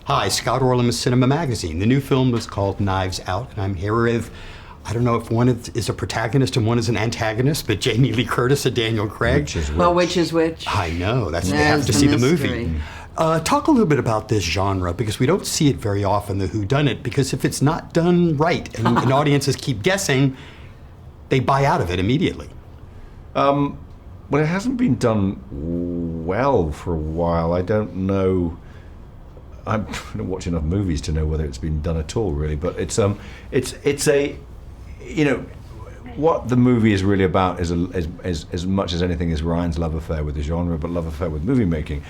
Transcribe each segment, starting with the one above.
Hi, Scott Orlin with CINEMA-Magazin. The new film is called Knives Out, and I'm here with, I don't know if one is a protagonist and one is an antagonist, but Jamie Lee Curtis and Daniel Craig. Which is which? Well, which is which? I know, they have to see the movie. Talk a little bit about this genre, because we don't see it very often, the whodunit, because if it's not done right and audiences keep guessing, they buy out of it immediately. Well, it hasn't been done well for a while. I don't know. I don't watch enough movies to know whether it's been done at all, really. But it's a, you know, what the movie is really about is as much as anything is Rian's love affair with the genre, but love affair with movie making.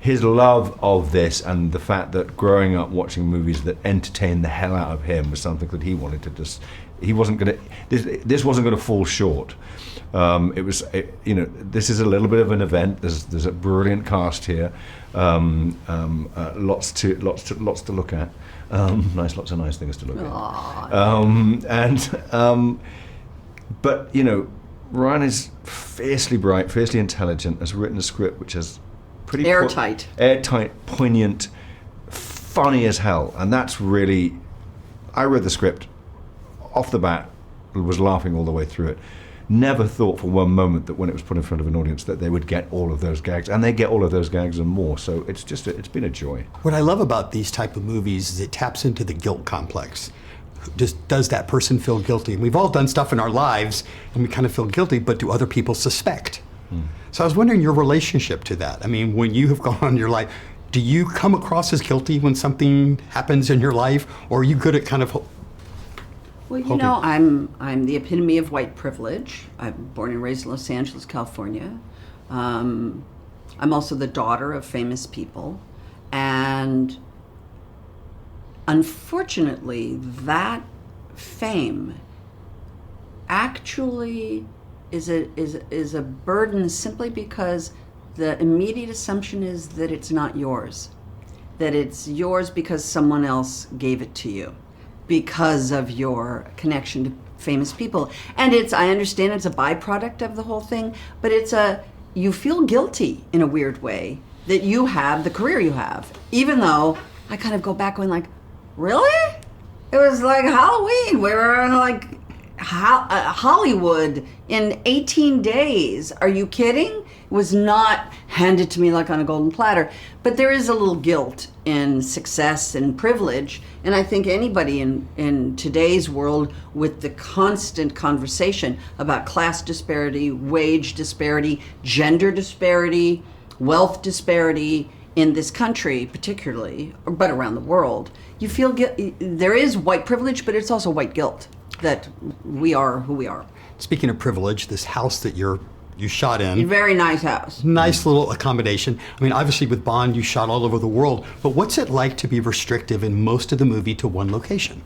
His love of this and the fact that growing up watching movies that entertained the hell out of him was something that he wanted to just. He wasn't going to. This wasn't going to fall short. You know, this is a little bit of an event. There's a brilliant cast here. Lots to look at. Lots of nice things to look at. But you know, Rian is fiercely bright, fiercely intelligent. Has written a script which is pretty airtight, poignant, funny as hell, and that's really. I read the script off the bat, was laughing all the way through it. Never thought for one moment that when it was put in front of an audience that they would get all of those gags, and they get all of those gags and more. So it's been a joy. What I love about these type of movies is it taps into the guilt complex. Does that person feel guilty? And we've all done stuff in our lives and we kind of feel guilty, but do other people suspect? So I was wondering your relationship to that. I mean, when you have gone on your life, do you come across as guilty when something happens in your life, or are you good at kind of Well, you know, I'm the epitome of white privilege. I'm born and raised in Los Angeles, California. I'm also the daughter of famous people, and unfortunately, that fame actually is a burden simply because the immediate assumption is that it's not yours, that it's yours because someone else gave it to you, because of your connection to famous people. And I understand it's a byproduct of the whole thing, but you feel guilty in a weird way that you have the career you have, even though I kind of go back going like, really? It was like Halloween. We were in like Hollywood in 18 days. Are you kidding? It was not handed to me like on a golden platter. But there is a little guilt in success and privilege. And I think anybody in today's world, with the constant conversation about class disparity, wage disparity, gender disparity, wealth disparity in this country particularly, but around the world, you feel there is white privilege, but it's also white guilt that we are who we are. Speaking of privilege, this house that you shot in. A very nice house. Nice little accommodation. I mean, obviously with Bond, you shot all over the world, but what's it like to be restrictive in most of the movie to one location?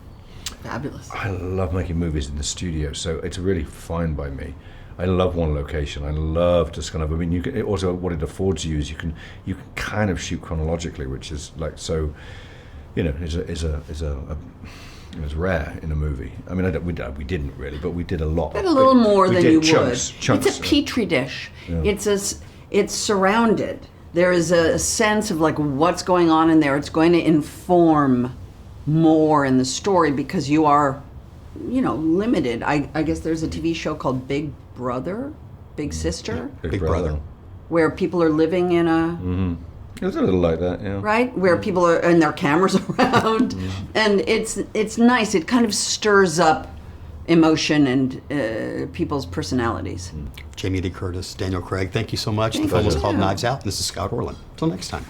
Fabulous. I love making movies in the studio, so it's really fine by me. I love one location. I love just kind of, I mean, you can also, what it affords you is you can kind of shoot chronologically, which is like, so, you know, it was rare in a movie. I mean, we didn't really, but we did a lot. But a little more than you would. Chunks, it's a petri dish. Yeah. It's surrounded. There is a sense of like what's going on in there. It's going to inform more in the story because you are, you know, limited. I guess there's a TV show called Big Brother, Big Sister, Big Brother, where people are living in a. Mm-hmm. It was a little like that, yeah. Right, where people are and their cameras around, and it's nice. It kind of stirs up emotion and people's personalities. Jamie Lee Curtis, Daniel Craig, thank you so much. Thank The film is you. called Knives Out. This is Scott Orlin. Until next time.